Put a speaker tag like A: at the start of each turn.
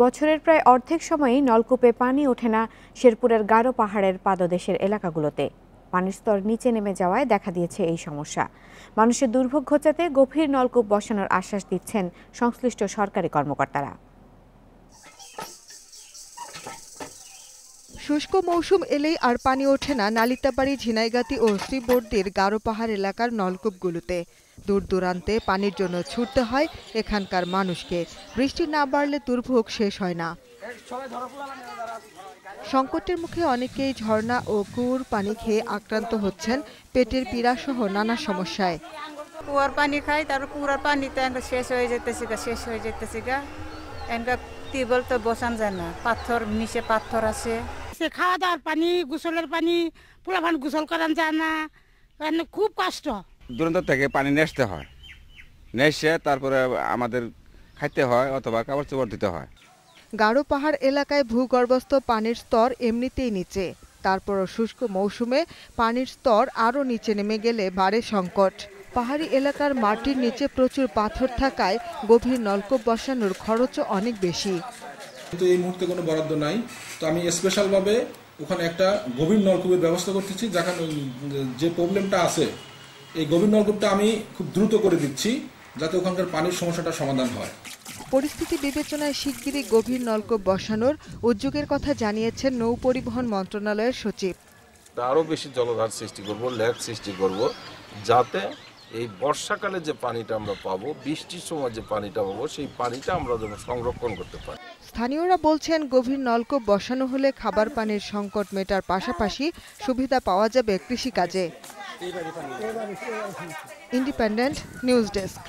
A: বছরের প্রায় অর্ধেক সময়ই নলকূপে পানি ওঠে না শেরপুরের গারো পাহাড়ের পাদদেশের এলাকাগুলোতে। পানির স্তর নিচে নেমে যাওয়ায় দেখা দিয়েছে এই সমস্যা। মানুষের দুর্ভোগ ঘোচাতে গভীর নলকূপ বসানোর আশ্বাস দিচ্ছেন সংশ্লিষ্ট সরকারি কর্মকর্তারা।
B: শুষ্ক মৌসুম এলেই আর পানি ওঠে না নালিতাবাড়ি, ঝিনাইগাতি ও শ্রীবর্দীর গারো পাহাড় এলাকার নলকূপগুলোতে। দূর দূরান্তে পানির জন্য ছুটতে হয় এখানকার মানুষকে। বৃষ্টি না বাড়লে দুর্ভোগ শেষ হয় না। সংকটের মুখে অনেকেই ঝর্ণা ও কুয়োর পানি খেয়ে আক্রান্ত হচ্ছেন পেটের পীড়া সহ নানা সমস্যায়।
C: কুয়ার পানি খাই, তারপর কুয়ার পানি তো শেষ হয়ে যেতেছে গা। টিউবওয়েল তো বসান যায় না, পাথর নিচে পাথর আছে।
D: খাওয়া দাওয়ার পানি, গোসলের পানি, পোলাপান গোসল করান যায় না, খুব কষ্ট।
E: দূরান্ত থেকে পানি নেসতে হয়, নেসে তারপরে আমাদের খাইতে হয় অথবা কাপড় চোপড় দিতে হয়।
B: গারো পাহাড় এলাকায় ভূগর্ভস্থ পানির স্তর এমনিতেই নিচে, তারপরও শুষ্ক মৌসুমে পানির স্তর আরও নিচে নেমে গেলে বাড়ে সংকট। পাহাড়ি এলাকার মাটির নিচে প্রচুর পাথর থাকায় গভীর নলকূপ বসানোর খরচও অনেক বেশি।
F: কিন্তু এই মুহূর্তে কোনো বরাদ্দ নাই, তো আমি স্পেশালভাবে ওখানে একটা গভীর নলকূপের ব্যবস্থা করতেছি। যেখানে যে প্রবলেমটা আছে, এই গভীর নলকূপটা আমি খুব দ্রুত করে দিচ্ছি যাতে ওখানকার পানির সমস্যাটা সমাধান হয়।
B: পরিস্থিতি বিবেচনায় শিগগিরই গভীর নলকূপ বসানোর উদ্যোগের কথা জানিয়েছেন নৌ পরিবহন মন্ত্রণালয়ের সচিব।
G: আরও বেশি জলধার সৃষ্টি করব, লেক সৃষ্টি করব, যাতে এই বর্ষাকালে যে পানিটা আমরা পাবো, বৃষ্টির সময় যে পানিটা পাবো, সেই পানিটা আমরা যেন সংরক্ষণ করতে পারি।
B: স্থানীয়রা বলছেন, গভীর নলকূপ বসানো হলে খাবার পানির সংকট মেটার পাশাপাশি সুবিধা পাওয়া যাবে কৃষিকাজে। Independent news desk.